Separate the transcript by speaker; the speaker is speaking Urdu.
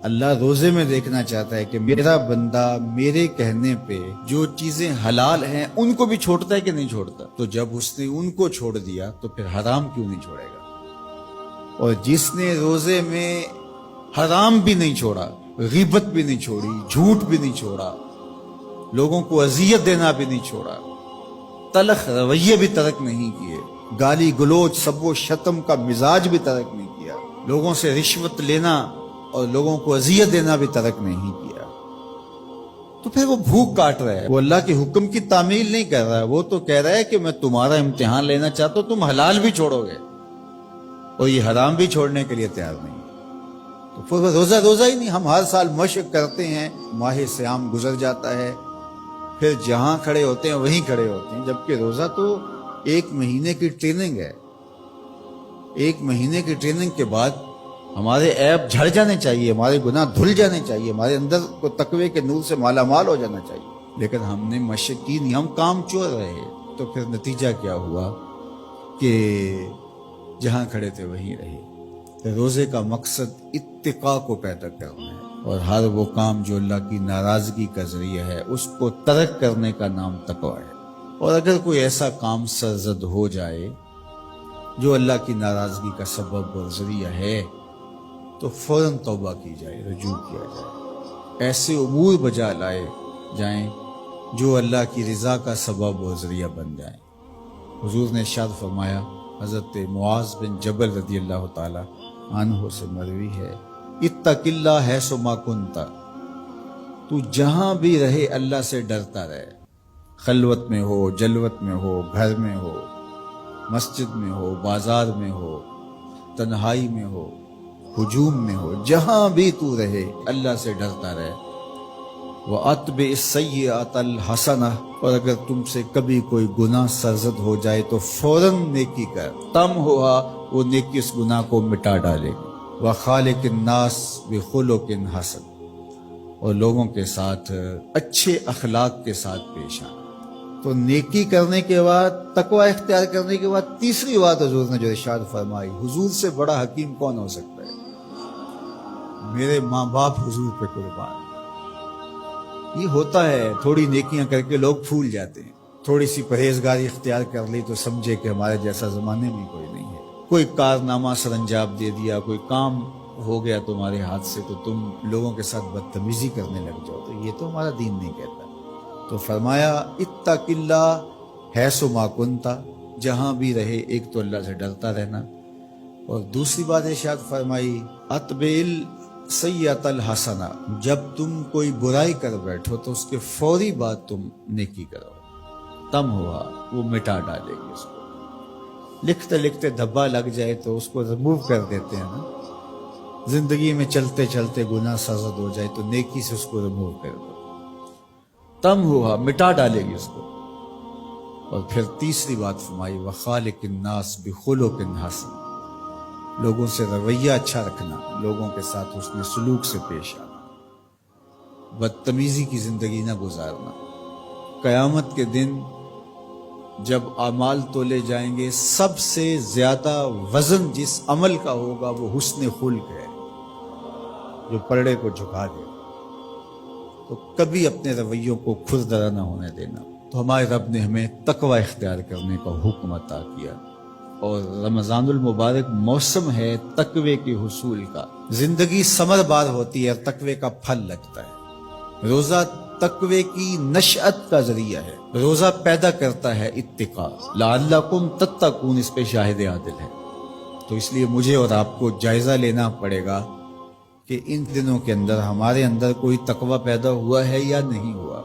Speaker 1: اللہ روزے میں دیکھنا چاہتا ہے کہ میرا بندہ میرے کہنے پہ جو چیزیں حلال ہیں ان کو بھی چھوڑتا ہے کہ نہیں چھوڑتا. تو جب اس نے ان کو چھوڑ دیا تو پھر حرام کیوں نہیں چھوڑے گا؟ اور جس نے روزے میں حرام بھی نہیں چھوڑا، غیبت بھی نہیں چھوڑی، جھوٹ بھی نہیں چھوڑا، لوگوں کو اذیت دینا بھی نہیں چھوڑا، تلخ رویے بھی ترک نہیں کیے، گالی گلوچ سب و شتم کا مزاج بھی ترک نہیں کیا، لوگوں سے رشوت لینا اور لوگوں کو اذیت دینا بھی ترک نہیں کیا، تو پھر وہ بھوک کاٹ رہا ہے. وہ اللہ کے حکم کی تعمیل نہیں کر رہا ہے، وہ تو کہہ رہا ہے کہ میں تمہارا امتحان لینا چاہتا ہوں، تم حلال بھی چھوڑو گے اور یہ حرام بھی چھوڑنے کے لیے تیار نہیں. تو پھر روزہ ہی نہیں. ہم ہر سال مشق کرتے ہیں، ماہ سیام گزر جاتا ہے، پھر جہاں کھڑے ہوتے ہیں وہیں کھڑے ہوتے ہیں، جبکہ روزہ تو 1 مہینے کی ٹریننگ ہے. 1 مہینے کی ٹریننگ کے بعد ہمارے عیب جھڑ جانے چاہیے، ہمارے گناہ دھل جانے چاہیے، ہمارے اندر کو تقوی کے نور سے مالا مال ہو جانا چاہیے. لیکن ہم نے مشق کی نہیں، ہم کام چور رہے. تو پھر نتیجہ کیا ہوا کہ جہاں کھڑے تھے وہیں رہے. روزے کا مقصد اتقاء کو پیدا کرنا ہے، اور ہر وہ کام جو اللہ کی ناراضگی کا ذریعہ ہے اس کو ترک کرنے کا نام تقویٰ ہے. اور اگر کوئی ایسا کام سرزد ہو جائے جو اللہ کی ناراضگی کا سبب اور ذریعہ ہے تو فوراً توبہ کی جائے، رجوع کیا جائے، ایسے امور بجا لائے جائیں جو اللہ کی رضا کا سبب اور ذریعہ بن جائیں. حضور نے ارشاد فرمایا، حضرت معاذ بن جبل رضی اللہ تعالی عنہ سے مروی ہے، اتق اللہ حیث ما کنت، تو جہاں بھی رہے اللہ سے ڈرتا رہے. خلوت میں ہو، جلوت میں ہو، گھر میں ہو، مسجد میں ہو، بازار میں ہو، تنہائی میں ہو، ہجوم میں ہو، جہاں بھی تو رہے اللہ سے ڈرتا رہے. وَأَتْبِعِ السَّيِّئَةَ الْحَسَنَةَ، اور اگر تم سے کبھی کوئی گناہ سرزد ہو جائے تو فوراً نیکی کر، تم ہوا وہ نیکی اس گناہ کو مٹا ڈالے گی. وَخَالِقِ النَّاسِ بِخُلُقٍ حَسَنٍ، اور لوگوں کے ساتھ اچھے اخلاق کے ساتھ پیش آنا. تو نیکی کرنے کے بعد، تقوی اختیار کرنے کے بعد، تیسری بات حضور نے جو ارشاد فرمائی، حضور سے بڑا حکیم کون ہو سکتا ہے؟ میرے ماں باپ حضور پہ قربان. یہ ہوتا ہے، تھوڑی نیکیاں کر کے لوگ پھول جاتے ہیں، تھوڑی سی پرہیزگاری اختیار کر لی تو سمجھے کہ ہمارے جیسا زمانے میں کوئی نہیں ہے. کوئی کارنامہ سر انجام دے دیا، کوئی کام ہو گیا تمہارے ہاتھ سے تو تم لوگوں کے ساتھ بدتمیزی کرنے لگ جاؤ، تو یہ تو ہمارا دین نہیں کہتا. تو فرمایا اتق اللہ حیث ما کنت، جہاں بھی رہے ایک تو اللہ سے ڈرتا رہنا، اور دوسری بات ارشاد فرمائی اتبع السیئۃ الحسنہ، جب تم کوئی برائی کر بیٹھو تو اس کے فوری بعد تم نیکی کرو، تم ہوا وہ مٹا ڈالے گی اس کو. لکھتے لکھتے دھبا لگ جائے تو اس کو ریموو کر دیتے ہیں نا. زندگی میں چلتے چلتے گناہ سرزد ہو جائے تو نیکی سے اس کو ریموو کر دو، تم ہوا مٹا ڈالے گی اس کو. اور پھر تیسری بات فرمائی وَخَالِقِ النَّاسِ بِخُلُقٍ حَسَنٍ، لوگوں سے رویہ اچھا رکھنا، لوگوں کے ساتھ حسن سلوک سے پیش آنا، بدتمیزی کی زندگی نہ گزارنا. قیامت کے دن جب اعمال تولے جائیں گے، سب سے زیادہ وزن جس عمل کا ہوگا وہ حسن خلق ہے، جو پلڑے کو جھکا دے. تو کبھی اپنے رویوں کو کھردرا نہ ہونے دینا. تو ہمارے رب نے ہمیں تقوی اختیار کرنے کا حکم عطا کیا، اور رمضان المبارک موسم ہے تقوی کے حصول کا. زندگی ثمر بار ہوتی ہے اور تقوی کا پھل لگتا ہے. روزہ تقوی کی نشأت کا ذریعہ ہے، روزہ پیدا کرتا ہے اتقاء. لعلکم تتقون اس پہ شاہد عادل ہے. تو اس لیے مجھے اور آپ کو جائزہ لینا پڑے گا کہ ان دنوں کے اندر ہمارے اندر کوئی تقوی پیدا ہوا ہے یا نہیں ہوا.